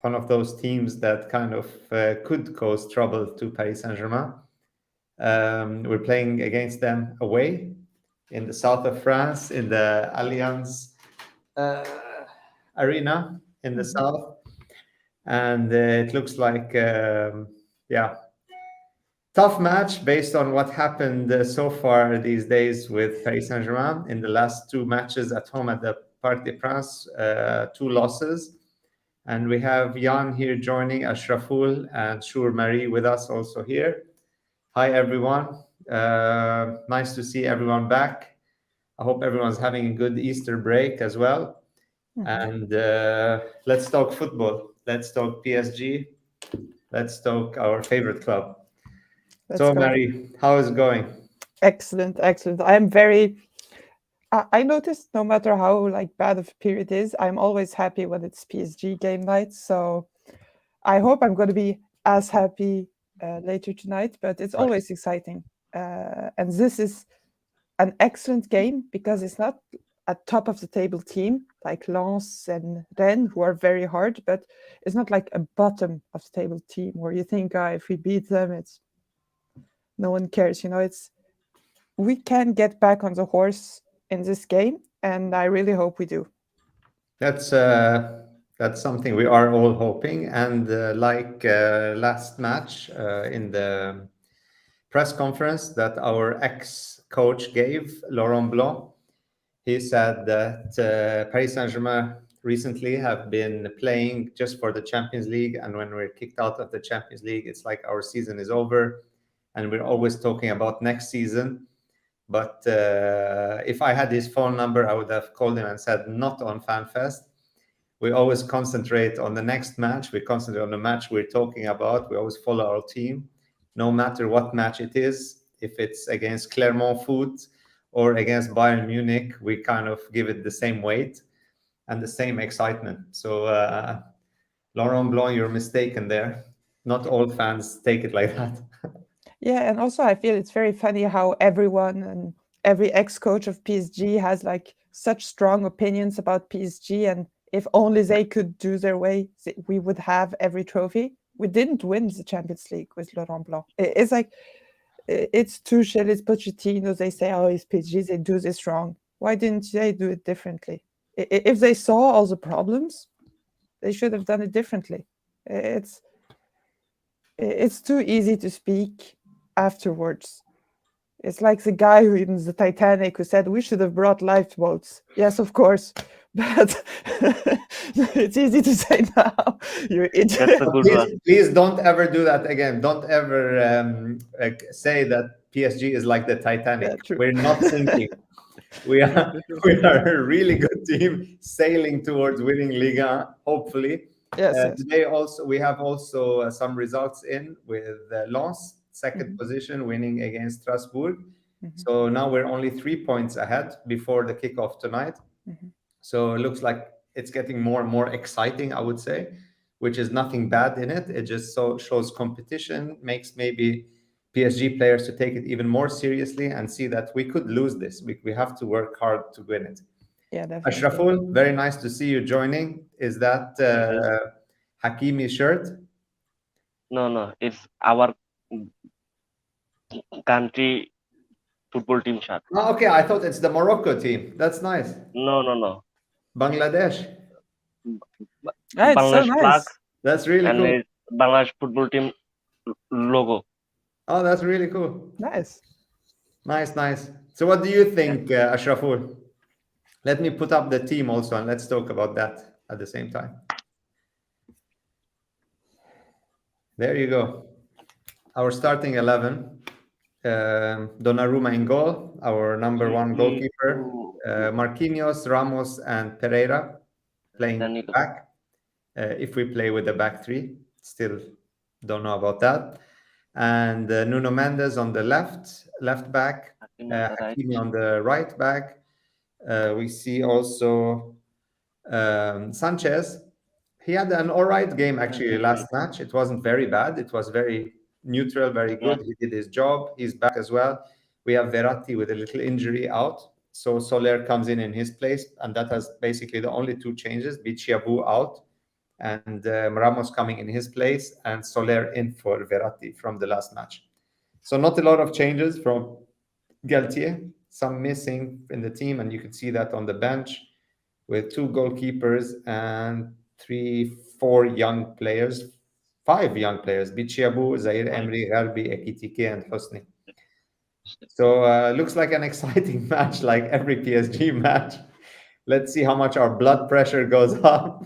one of those teams that kind of could cause trouble to Paris Saint-Germain. We're playing against them away in the south of France, in the Allianz Arena in the south. And it looks like, tough match based on what happened so far these days with Paris Saint-Germain. In the last 2 matches at home at the Parc des Princes, 2 losses. And we have Jan here joining, Ashraful and Shur Marie with us also here. Hi, everyone. Nice to see everyone back. I hope everyone's having a good Easter break as well. And let's talk football. Let's talk PSG. Let's talk our favorite club. So, Marie, how is it going? Excellent. I'm very. I noticed no matter how bad of a period is, I'm always happy when it's PSG game night. So I hope I'm going to be as happy later tonight. But it's always exciting, and this is an excellent game because it's not a top of the table team like Lens and Rennes, who are very hard, but it's not like a bottom of the table team where you think, if we beat them, it's no one cares. We can get back on the horse in this game, and I really hope we do. That's something we are all hoping. And last match in the press conference that our ex-coach gave, Laurent Blanc, he said that Paris Saint-Germain recently have been playing just for the Champions League, and when we're kicked out of the Champions League, it's like our season is over, and we're always talking about next season. But if I had his phone number, I would have called him and said, not on Fanfest. We always concentrate on the next match. We concentrate on the match we're talking about. We always follow our team, no matter what match it is. If it's against Clermont Foot or against Bayern Munich, we kind of give it the same weight and the same excitement. So, Laurent Blanc, you're mistaken there. Not all fans take it like that. Yeah, and also I feel it's very funny how everyone and every ex-coach of PSG has such strong opinions about PSG, and if only they could do their way, we would have every trophy. We didn't win the Champions League with Laurent Blanc. It's like, it's Tuchel, it's Pochettino, they say, it's PSG, they do this wrong. Why didn't they do it differently? If they saw all the problems, they should have done it differently. It's too easy to speak afterwards. It's like the guy who in the Titanic who said we should have brought lifeboats. Yes, of course, but it's easy to say now. You idiot. Please don't ever do that again. Don't ever say that PSG is like the Titanic. Yeah, we're not sinking. We are a really good team sailing towards winning Liga, hopefully. Yes. Today we have some results in with Lens, second position, winning against Strasbourg. So now we're only 3 points ahead before the kickoff tonight. So it looks like it's getting more and more exciting, I would say, which is nothing bad in it. It just shows competition, makes maybe PSG players to take it even more seriously and see that we could lose this. We have to work hard to win it. Yeah, definitely. Ashraful, very nice to see you joining. Is that Hakimi's shirt? No, it's our country football team shirt. Oh, okay, I thought it's the Morocco team. That's nice. No. Bangladesh. Bangladesh flag. That's really cool. And Bangladesh football team logo. Oh, that's really cool. Nice. So what do you think, Ashraful? Let me put up the team also, and let's talk about that at the same time. There you go. Our starting 11. Donnarumma in goal, our number 1 goalkeeper. Marquinhos, Ramos, and Pereira playing back. If we play with the back 3, still don't know about that. And Nuno Mendes on the left back. Hakimi on the right back. We see also Sanchez. He had an all right game actually last match. It wasn't very bad. It was very neutral, very good. He did his job. He's back as well. We have Verratti with a little injury out. So Soler comes in his place, and that has basically the only 2 changes. Bichiabu out. and Ramos coming in his place, and Soler in for Verratti from the last match. So not a lot of changes from Galtier, some missing in the team, and you can see that on the bench with 2 goalkeepers and 5 young players, Bichiabu, Zaire Emery, Gharbi, Ekitike, and Hosni. So looks like an exciting match, like every PSG match. Let's see how much our blood pressure goes up.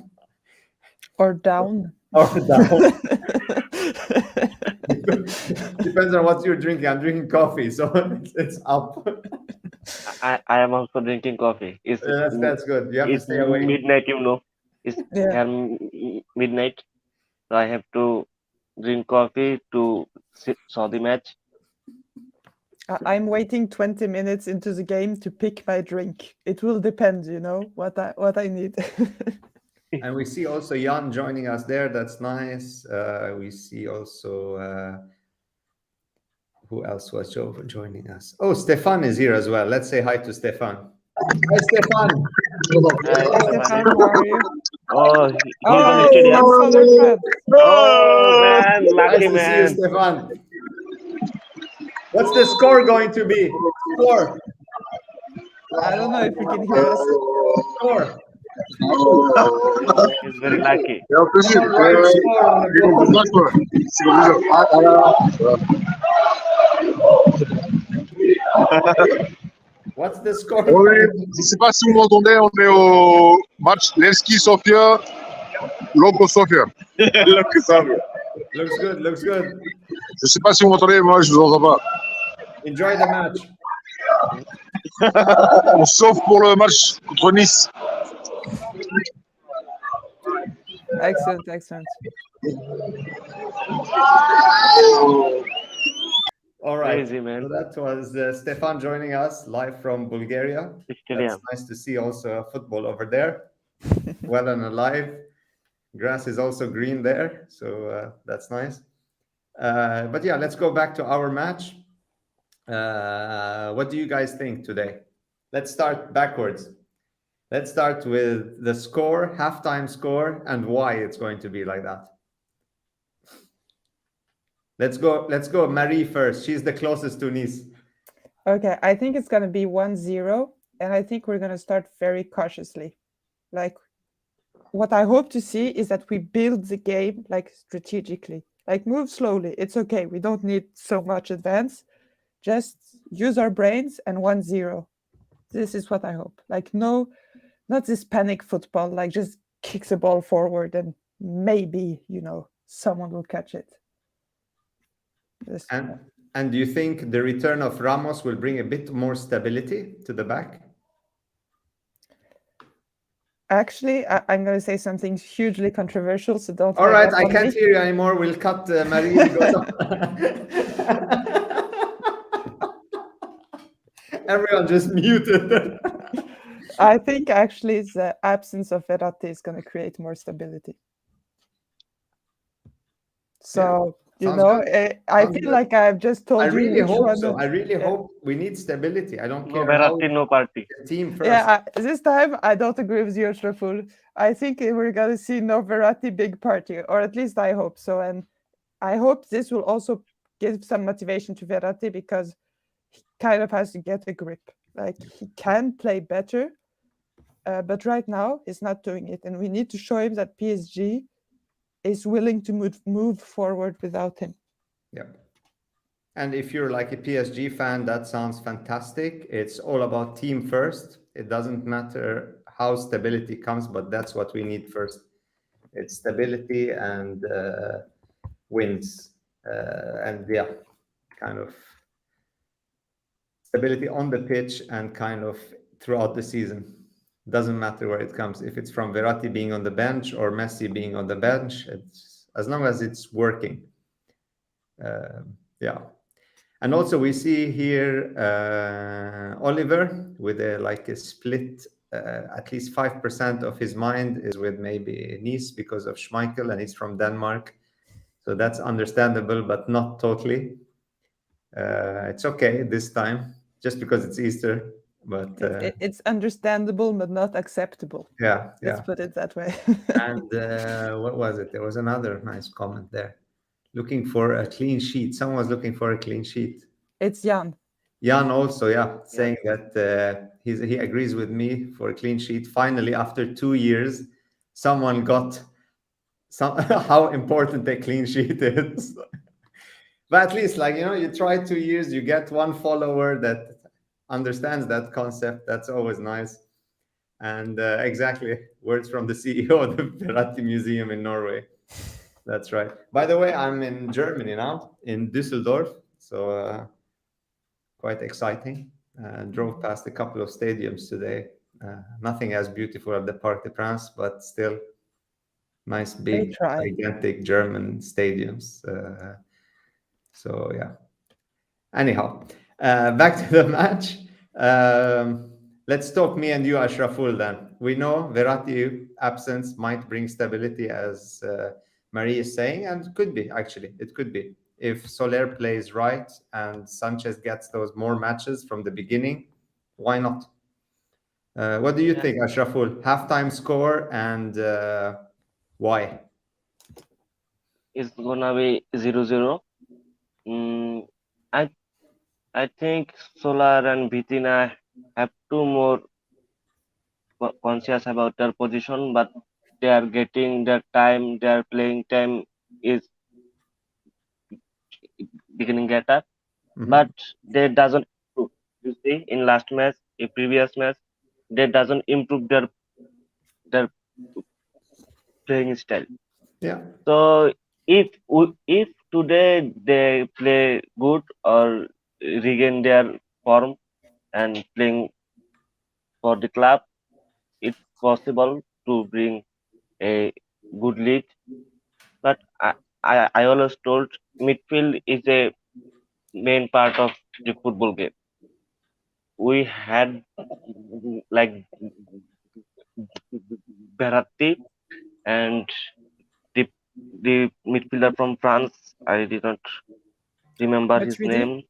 Or down. Or down. Depends on what you're drinking. I'm drinking coffee, so it's up. I am also drinking coffee. That's good. You have to It's stay awake. midnight, you know. It's Yeah. midnight, so I have to drink coffee to saw the match. I'm waiting 20 minutes into the game to pick my drink. It will depend, you know, what I need. And we see also Jan joining us there. That's nice. We see also who else was joining us? Oh, Stefan is here as well. Let's say hi to Stefan. Hi, Stefan. Stefan, how are you? Oh, he's in the Oh, stadium. that's Southern France. Oh man, lucky Nice to see you, man. Stefan. What's the score going to be? Score. I don't know if you can hear us. Score. He's very lucky. What's the score? Oui, je ne sais pas si vous m'entendez, on est au match Levski Sofia, Loco Sofia. Loco Sofia. Looks good, looks good. Je ne sais pas si vous m'entendez, moi je ne vous entends pas. Enjoy the match. Sauf pour le match contre Nice. Excellent, excellent. All right. Crazy, man. So that was Stefan joining us live from Bulgaria. The That's stadium. nice to see also football over there. Well and alive. Grass is also green there, so that's nice. But yeah, let's go back to our match. What do you guys think today? Let's start backwards. Let's start with the score, halftime score, and why it's going to be like that. Let's go Marie first. She's the closest to Nice. Okay, I think it's going to be 1-0, and I think we're going to start very cautiously. Like, what I hope to see is that we build the game, like, strategically. Like, move slowly. It's okay. We don't need so much advance. Just use our brains and 1-0. This is what I hope. Like, no, not this panic football, like just kicks the ball forward and maybe, you know, someone will catch it. And do you think the return of Ramos will bring a bit more stability to the back? Actually, I'm going to say something hugely controversial, so don't. All right, I can't hear you anymore. We'll cut Marie. Everyone just muted. I think actually the absence of Verratti is going to create more stability. So, yeah, you know, I feel good. like I've just told you. I really hope one so. I really hope we need stability. I don't care. No Verratti, no party. Team first. Yeah, this time I don't agree with you, Shraful. I think we're going to see no Verratti big party, or at least I hope so. And I hope this will also give some motivation to Verratti because he kind of has to get a grip. Like, he can play better, but right now he's not doing it. And we need to show him that PSG is willing to move forward without him. Yeah. And if you're like a PSG fan, that sounds fantastic. It's all about team first. It doesn't matter how stability comes, but that's what we need first. It's stability and wins. And yeah, kind of stability on the pitch and kind of throughout the season. Doesn't matter where it comes. If it's from Verratti being on the bench or Messi being on the bench, it's as long as it's working. Yeah. And also we see here Oliver with a split. At least 5% of his mind is with maybe Nice because of Schmeichel, and he's from Denmark. So that's understandable, but not totally. It's okay this time, just because it's Easter. but It's understandable, but not acceptable. yeah. Let's put it that way. And what was it? There was another nice comment there. Looking for a clean sheet. Someone was looking for a clean sheet. It's Jan. Jan also, yeah, saying that he agrees with me for a clean sheet. Finally, after 2 years, someone got how important a clean sheet is. But at least, like, you try 2 years, you get one follower that understands that concept. That's always nice. And exactly, words from the CEO of the Verratti Museum in Norway. That's right. By the way, I'm in Germany now, in Düsseldorf. So quite exciting. Drove past a couple of stadiums today. Nothing as beautiful as the Parc des Princes, but still nice, big, gigantic German stadiums. So yeah. Anyhow, back to the match. Let's talk me and you, Ashraful, then. We know Verratti absence might bring stability, as Marie is saying, and could be, actually. It could be. If Soler plays right and Sanchez gets those more matches from the beginning, why not? What do you think, Ashraful? Halftime score and why? It's gonna be 0-0. I think Solar and Vitina have two more conscious about their position, but they are getting their time. Their playing time is beginning get up, but they doesn't improve. You see, in last match, in previous match, they doesn't improve their playing style. Yeah. So if today they play good or regain their form and playing for the club, it's possible to bring a good lead. But I always told midfield is a main part of the football game. We had like Verratti and the midfielder from France. I did not remember his name.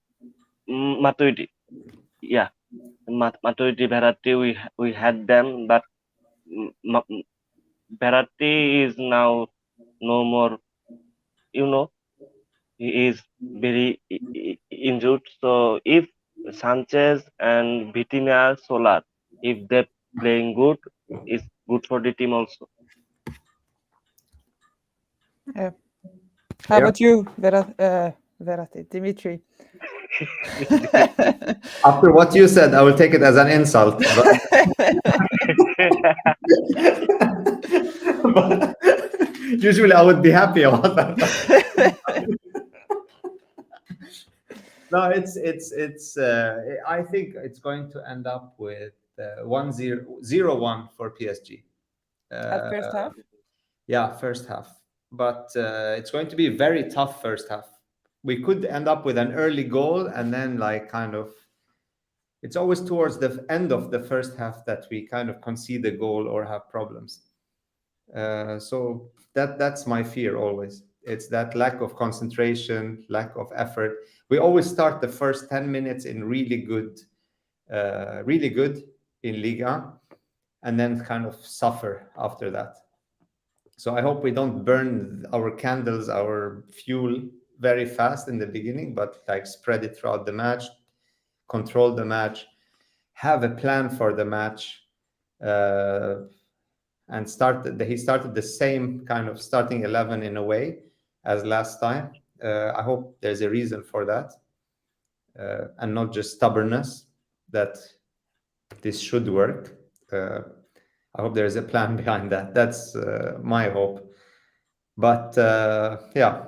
Matuidi. Yeah, Matuidi, Verratti. We had them, but Verratti is now no more. He is very injured. So if Sanchez and Vitinha, Solar, if they're playing good, it's good for the team also. Yeah. How about you, Verratti, Dimitri? After what you said, I will take it as an insult. But usually I would be happy about that. No, it's. I think it's going to end up with 0-1 for PSG. At first half? Yeah, first half. But it's going to be a very tough first half. We could end up with an early goal and then it's always towards the end of the first half that we kind of concede a goal or have problems. So that's my fear always. It's that lack of concentration, lack of effort. We always start the first 10 minutes in really good in Liga, and then kind of suffer after that. So I hope we don't burn our candles, our fuel very fast in the beginning, but spread it throughout the match, control the match, have a plan for the match, and he started the same kind of starting 11 in a way as last time. I hope there's a reason for that, and not just stubbornness that this should work. I hope there's a plan behind that. That's my hope. But yeah.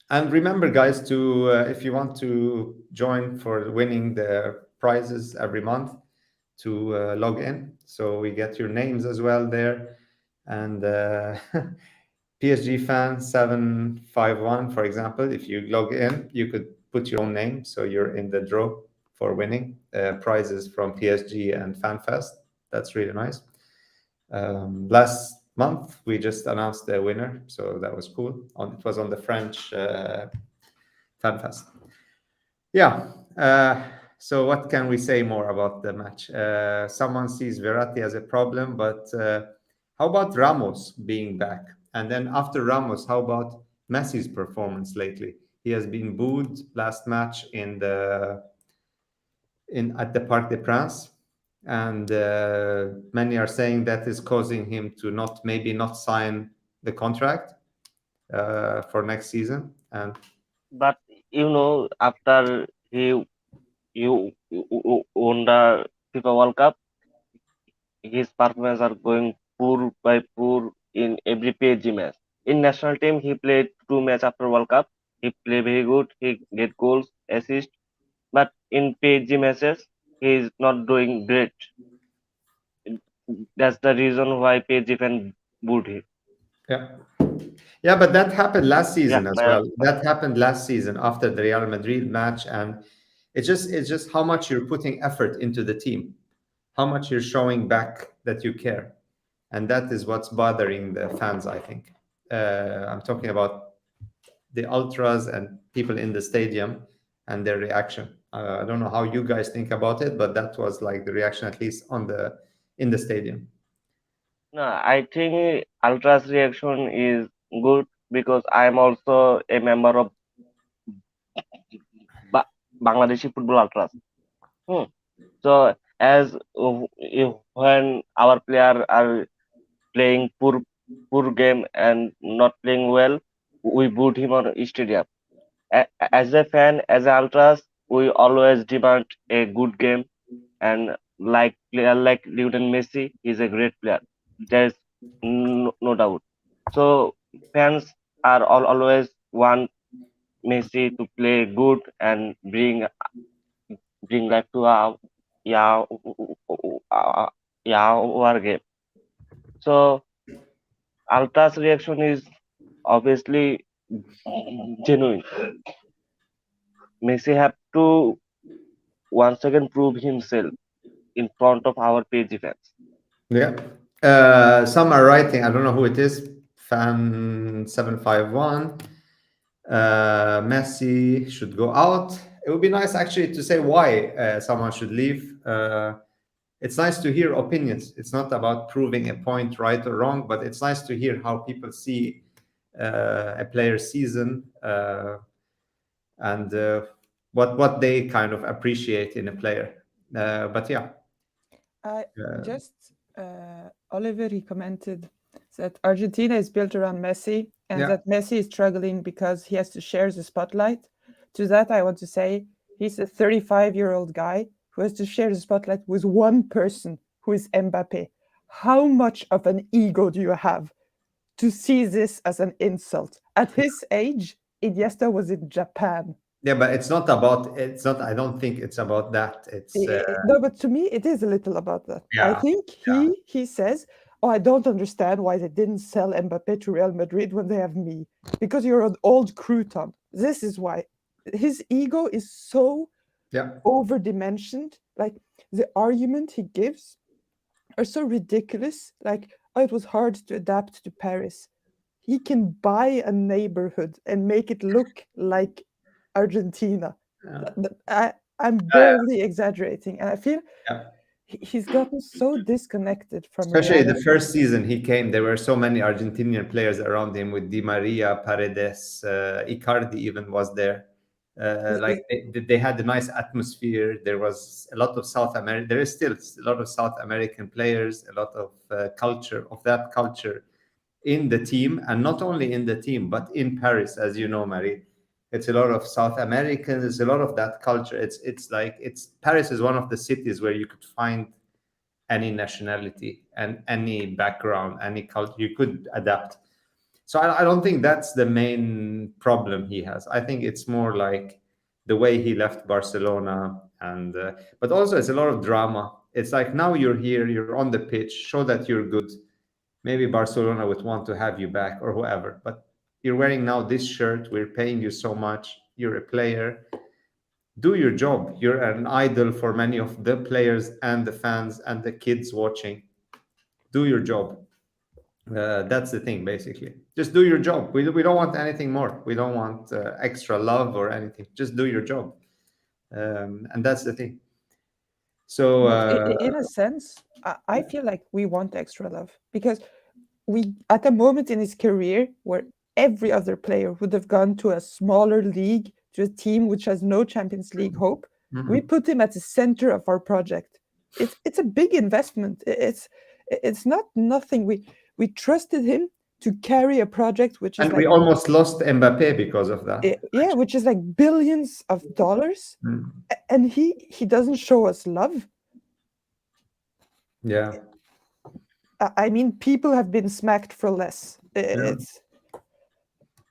And remember, guys, to if you want to join for winning the prizes every month, to log in. So we get your names as well there. And PSG fan 751, for example, if you log in, you could put your own name. So you're in the draw for winning prizes from PSG and Fanfest. That's really nice. Last month, we just announced the winner. So that was cool. It was on the French Fanfest. Yeah. So what can we say more about the match? Someone sees Verratti as a problem, but how about Ramos being back? And then after Ramos, how about Messi's performance lately? He has been booed last match at the Parc des Princes, and many are saying that is causing him to maybe not sign the contract for next season. And But after you won the FIFA World Cup, his performance are going poor by poor in every PSG match. In national team, he played 2 matches after World Cup. He played very good. He get goals, assists. But in PSG matches, he is not doing great. That's the reason why PSG fan booed him. yeah, but that happened last season Yeah, as well. That happened last season after the Real Madrid match, and it's just how much you're putting effort into the team, how much you're showing back that you care, and that is what's bothering the fans, I think. I'm talking about the ultras and people in the stadium and their reaction. I don't know how you guys think about it, but that was like the reaction, at least in the stadium. No, I think Ultra's reaction is good because I am also a member of Bangladeshi Football Ultras. So as when our player are playing poor game and not playing well, we booed him on stadium. As a fan, as an ultras, we always demand a good game, and like player like Lionel Messi is a great player. There's no doubt. So fans are always want Messi to play good and bring life to yeah our game. So Alta's reaction is obviously genuine. Messi have to once again prove himself in front of our page fans. Yeah. Some are writing, I don't know who it is, fan751. Messi should go out. It would be nice actually to say why someone should leave. It's nice to hear opinions. It's not about proving a point right or wrong, but it's nice to hear how people see a player's season and what they kind of appreciate in a player. But yeah. Oliver, he commented that Argentina is built around Messi and that Messi is struggling because he has to share the spotlight. To that, I want to say he's a 35-year-old guy who has to share the spotlight with one person, who is Mbappe. How much of an ego do you have to see this as an insult? At his age, Iniesta was in Japan. Yeah, but it's not. I don't think it's about that. It's no, but to me, it is a little about that. Yeah, I think he says, "Oh, I don't understand why they didn't sell Mbappe to Real Madrid when they have me, because you're an old crouton." This is why his ego is so overdimensioned. Like the argument he gives are so ridiculous. Like, oh, it was hard to adapt to Paris. He can buy a neighborhood and make it look like Argentina. I'm barely exaggerating, and I feel he's gotten so disconnected from especially reality. the first season he came. There were so many Argentinian players around him with Di Maria, Paredes, Icardi even was there. Like they had a nice atmosphere. There was a lot of South America. There is still a lot of South American players, a lot of culture in the team, and not only in the team, but in Paris, as you know, Marie. It's a lot of South Americans. It's a lot of that culture. It's Paris is one of the cities where you could find any nationality and any background, any culture. You could adapt. So I don't think that's the main problem he has. I think it's more like the way he left Barcelona, and but also it's a lot of drama. It's like now you're here, you're on the pitch, show that you're good. Maybe Barcelona would want to have you back or whoever, but you're wearing now this shirt. We're paying you so much. You're a player. Do your job. You're an idol for many of the players and the fans and the kids watching. Do your job. That's the thing, basically. Just do your job. We don't want anything more. We don't want extra love or anything. Just do your job. And that's the thing. So In a sense, I feel like we want extra love because we, at a moment in his career where every other player would have gone to a smaller league, to a team which has no Champions League hope, we put him at the center of our project. It's a big investment. It's not nothing. We trusted him to carry a project which is and like, we almost lost Mbappe because of that. yeah, which is like billions of dollars, and he doesn't show us love. Yeah. I mean, people have been smacked for less. But it's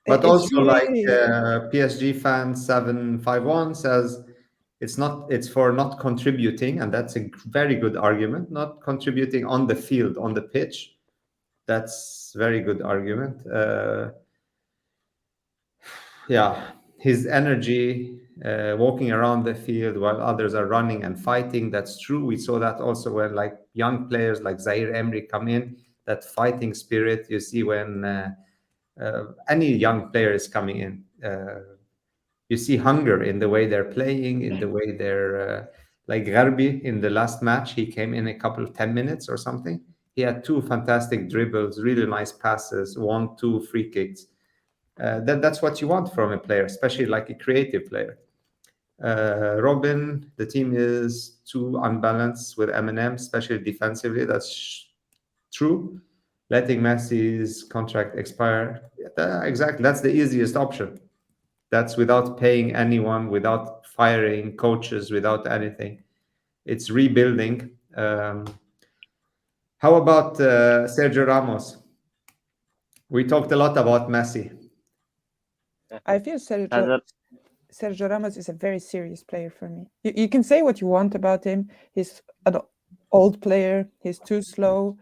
also, like really- PSG fan 751 says, it's for not contributing, and that's a very good argument. Not contributing on the field, on the pitch, that's very good argument. Yeah, his energy walking around the field while others are running and fighting, that's true. We saw that also when like young players like Zaire Emery come in, that fighting spirit you see when any young player is coming in. You see hunger in the way they're playing, in the way they're like Garbi in the last match. He came in a couple of 10 minutes or something. He had 2 fantastic dribbles, really nice passes, 1-2 free kicks. That's what you want from a player, especially like a creative player. Robin, the team is too unbalanced with Eminem, especially defensively. That's true. Letting Messi's contract expire, exactly. That's the easiest option. That's without paying anyone, without firing coaches, without anything. It's rebuilding. How about Sergio Ramos? We talked a lot about Messi. I feel Sergio Ramos is a very serious player for me. You can say what you want about him. He's an old player. He's too slow.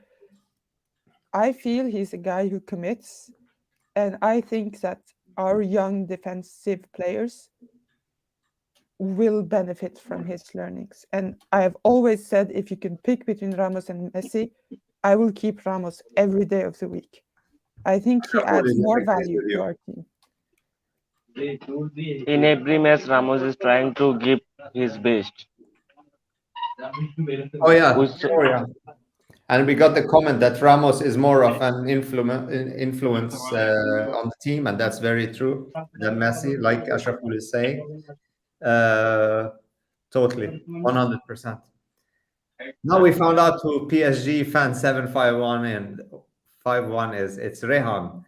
I feel he's a guy who commits. And I think that our young defensive players will benefit from his learnings. And I have always said, if you can pick between Ramos and Messi, I will keep Ramos every day of the week. I think he adds more value to our team. In every match, Ramos is trying to give his best. Oh yeah, We and we got the comment that Ramos is more of an influence on the team, and that's very true, than Messi, like Ashraful is saying. Totally, 100%. Now we found out who PSG fan 751 and 51 is. It's Rehan.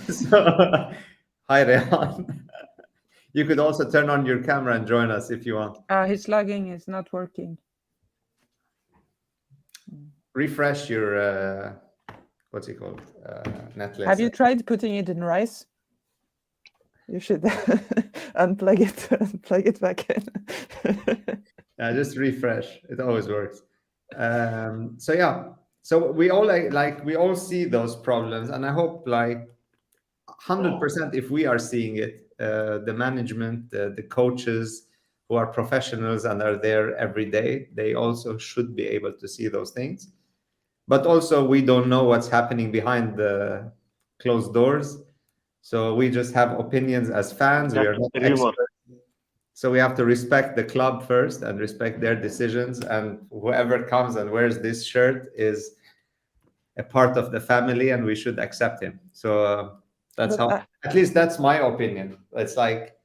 So, hi Rehan. You could also turn on your camera and join us if you want. His logging is not working. Refresh your what's it called? Netflix. Have you tried putting it in rice? You should unplug it back in. Yeah, just refresh. It always works. So yeah, so we all we all see those problems, and I hope like 100% if we are seeing it, the management, the coaches who are professionals and are there every day, they also should be able to see those things. But also we don't know what's happening behind the closed doors. So we just have opinions as fans. We are not experts. So we have to respect the club first and respect their decisions. And whoever comes and wears this shirt is a part of the family, and we should accept him. So that's how, at least that's my opinion. It's like,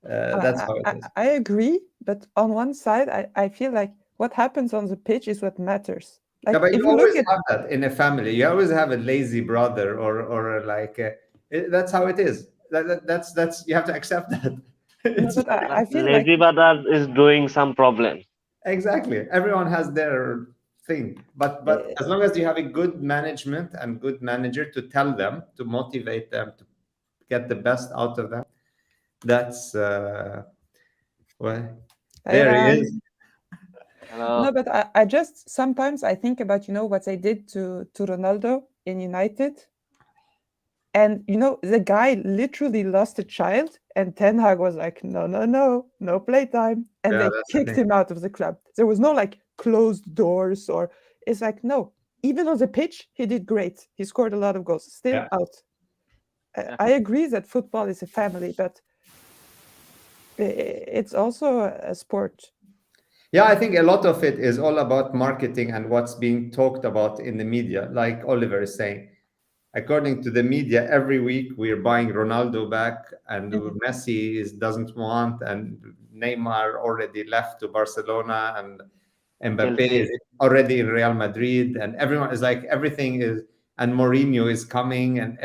that's how it is. I agree. But on one side, I feel like what happens on the pitch is what matters. Like, yeah, but if you always have that in a family. You always have a lazy brother or like, that's how it is. That's you have to accept that. But I feel lazy brother is doing some problem. Exactly. Everyone has their thing, but as long as you have a good management and good manager to tell them, to motivate them, to get the best out of them, that's well, there he is. No, but I just sometimes I think about what they did to Ronaldo in United. And the guy literally lost a child, and Ten Hag was like, no playtime, and they kicked him out of the club. There was no like closed doors, or it's like, no, even on the pitch he did great. He scored a lot of goals, still out. I agree that football is a family, but It's also a sport. Yeah, I think a lot of it is all about marketing and what's being talked about in the media. Like Oliver is saying, according to the media, every week we're buying Ronaldo back, and Messi doesn't want, and Neymar already left to Barcelona, and Mbappe Chelsea. is already in Real Madrid, and everyone is like, everything is, and Mourinho is coming, and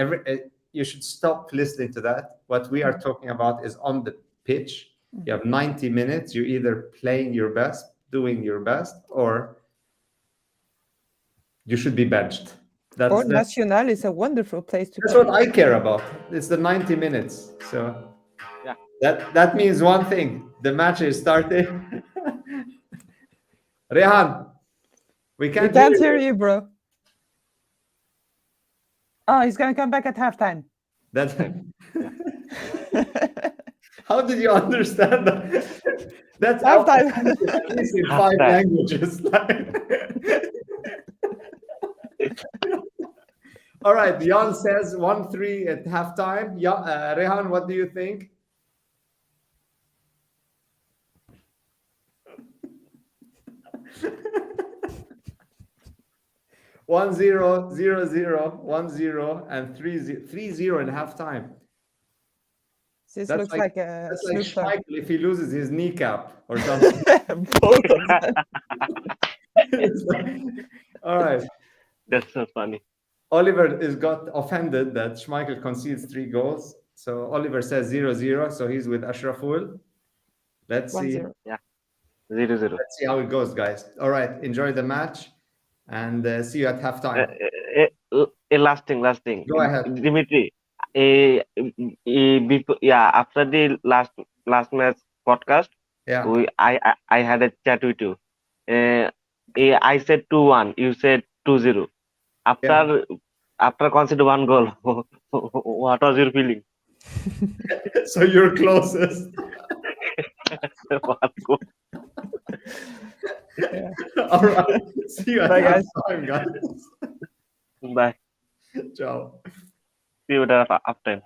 you should stop listening to that. What we are talking about is on the pitch. You have 90 minutes. You're either playing your best, doing your best, or you should be benched. Or That's Nacional is a wonderful place to that's play. what I care about. It's the 90 minutes. So Yeah. that means one thing. The match is starting. Rehan, we We can't can't hear hear you, bro. Oh, he's gonna come back at halftime. That. How did you understand that? That's Halftime. at least in Halftime. 5 languages. All right, Jan says 1-3 at halftime. Yeah, Rehan, what do you think? One zero, 0-0, 1-0, and 3-0 at halftime. This That's looks like a That's like Snoop Dogg. Schmeichel if he loses his kneecap or something. Both of them. It's like- all right. That's so funny. Oliver is got offended that Schmeichel concedes 3 goals. So Oliver says 0-0. So he's with Ashraful. Let's see. 1-0. 0-0. Let's see how it goes, guys. All right. Enjoy the match and see you at halftime. Last thing. Go ahead. Dimitri, before, after the last match podcast, Yeah. I had a chat with you. I said 2-1. You said 2-0. After conceding 1 goal, what was your feeling? So you're closest. 1 goal. Yeah. All right. See you at Bye, guys. halftime, guys. Bye. Ciao. See you at halftime.